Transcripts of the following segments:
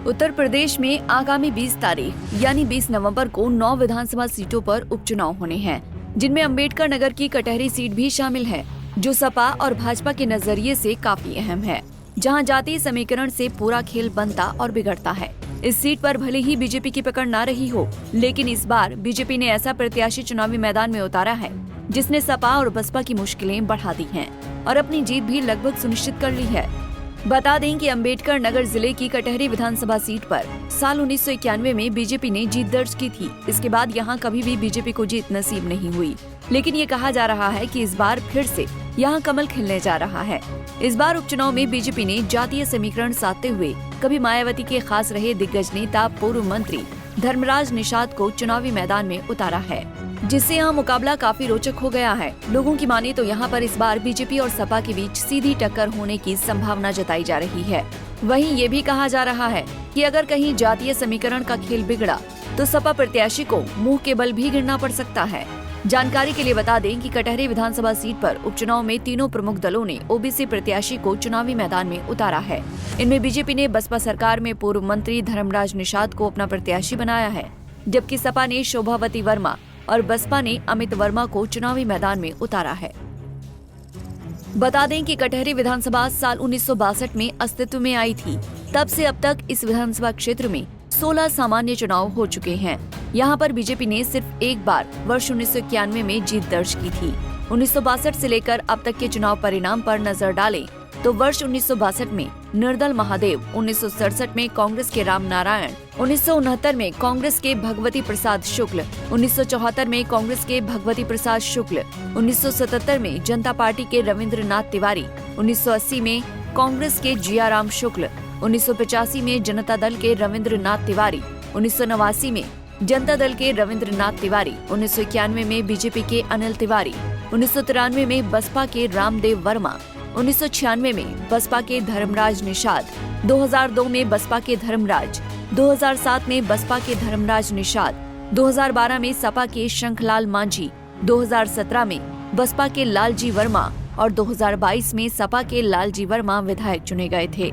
उत्तर प्रदेश में आगामी 20 तारीख यानी 20 नवंबर को 9 विधानसभा सीटों पर उपचुनाव होने हैं, जिनमें अम्बेडकर नगर की कटहरी सीट भी शामिल है, जो सपा और भाजपा के नजरिए से काफी अहम है, जहां जातीय समीकरण से पूरा खेल बनता और बिगड़ता है। इस सीट पर भले ही बीजेपी की पकड़ न रही हो, लेकिन इस बार बीजेपी ने ऐसा प्रत्याशी चुनावी मैदान में उतारा है जिसने सपा और बसपा की मुश्किलें बढ़ा दी हैं और अपनी जीत भी लगभग सुनिश्चित कर ली है। बता दें कि अम्बेडकर नगर जिले की कटहरी विधानसभा सीट पर साल 1991 में बीजेपी ने जीत दर्ज की थी। इसके बाद यहां कभी भी बीजेपी को जीत नसीब नहीं हुई, लेकिन ये कहा जा रहा है कि इस बार फिर से यहां कमल खिलने जा रहा है। इस बार उपचुनाव में बीजेपी ने जातीय समीकरण साधते हुए कभी मायावती के खास रहे दिग्गज नेता पूर्व मंत्री धर्मराज निषाद को चुनावी मैदान में उतारा है, जिससे यहाँ मुकाबला काफी रोचक हो गया है। लोगों की माने तो यहाँ पर इस बार बीजेपी और सपा के बीच सीधी टक्कर होने की संभावना जताई जा रही है। वहीं ये भी कहा जा रहा है कि अगर कहीं जातीय समीकरण का खेल बिगड़ा तो सपा प्रत्याशी को मुंह के बल भी गिरना पड़ सकता है। जानकारी के लिए बता दें कि कटहरी विधानसभा सीट पर उपचुनाव में तीनों प्रमुख दलों ने ओबीसी प्रत्याशी को चुनावी मैदान में उतारा है। इनमें बीजेपी ने बसपा सरकार में पूर्व मंत्री धर्मराज निषाद को अपना प्रत्याशी बनाया है, जबकि सपा ने शोभावती वर्मा और बसपा ने अमित वर्मा को चुनावी मैदान में उतारा है। बता दें कि कटहरी विधानसभा साल 1962 में अस्तित्व में आई थी। तब से अब तक इस विधानसभा क्षेत्र में 16 सामान्य चुनाव हो चुके हैं। यहाँ पर बीजेपी ने सिर्फ एक बार वर्ष 1991 में जीत दर्ज की थी। 1962 से लेकर अब तक के चुनाव परिणाम पर नजर डालें तो वर्ष 1962 में निर्दल महादेव, 1967 में कांग्रेस के राम नारायण, 1969 में कांग्रेस के भगवती प्रसाद शुक्ल, 1974 में कांग्रेस के भगवती प्रसाद शुक्ल, 1977 में जनता पार्टी के रविंद्र नाथ तिवारी, 1980 में कांग्रेस के जियाराम शुक्ल, 1985 में जनता दल के रविंद्र नाथ तिवारी, 1989 में जनता दल के रविंद्र नाथ तिवारी, 1991 में बीजेपी के अनिल तिवारी, 1993 में बसपा के रामदेव वर्मा, 1996 में बसपा के धर्मराज निषाद, 2002 में बसपा के धर्मराज, 2007 में बसपा के धर्मराज निषाद, 2012 में सपा के शंखलाल मांझी, 2017 में बसपा के लालजी वर्मा और 2022 में सपा के लालजी वर्मा विधायक चुने गए थे।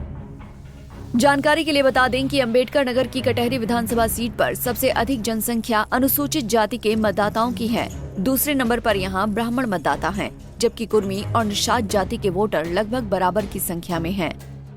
जानकारी के लिए बता दें कि अम्बेडकर नगर की कटहरी विधानसभा सीट पर सबसे अधिक जनसंख्या अनुसूचित जाति के मतदाताओं की है। दूसरे नंबर पर यहां ब्राह्मण मतदाता हैं, जबकि कुर्मी और निषाद जाति के वोटर लगभग बराबर की संख्या में हैं।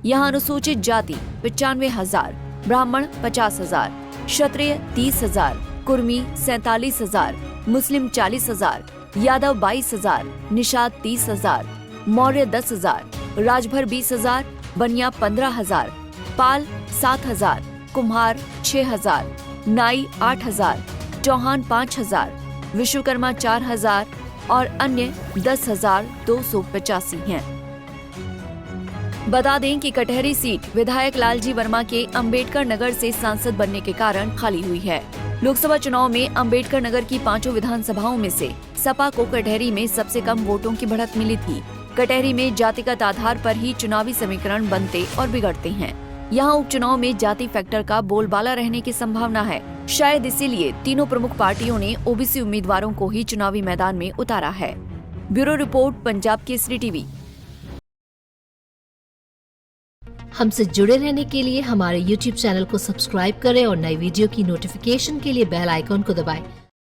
यहां अनुसूचित जाति 95,000, ब्राह्मण 50,000, क्षत्रिय 30,000, कुर्मी 47,000, मुस्लिम 40,000, यादव 22,000, निषाद 30,000, मौर्य 10,000, राजभर 20,000, बनिया 15,000, पाल 7,000, कुम्हार 6,000, नाई 8,000, चौहान 5,000, विश्वकर्मा 4,000 और अन्य 10,285 हैं। बता दें कि कटहरी सीट विधायक लालजी वर्मा के अम्बेडकर नगर से सांसद बनने के कारण खाली हुई है। लोकसभा चुनाव में अम्बेडकर नगर की 5 विधानसभाओं में से सपा को कटहरी में सबसे कम वोटों की बढ़त मिली थी। कटहरी में जातिगत आधार पर ही चुनावी समीकरण बनते और बिगड़ते हैं। यहाँ उपचुनाव में जाति फैक्टर का बोलबाला रहने की संभावना है। शायद इसीलिए तीनों प्रमुख पार्टियों ने ओबीसी उम्मीदवारों को ही चुनावी मैदान में उतारा है। Bureau report, Punjab Kesari TV. हमसे जुड़े रहने के लिए हमारे YouTube चैनल को सब्सक्राइब करें और नई वीडियो की नोटिफिकेशन के लिए बेल आइकॉन को दबाएं।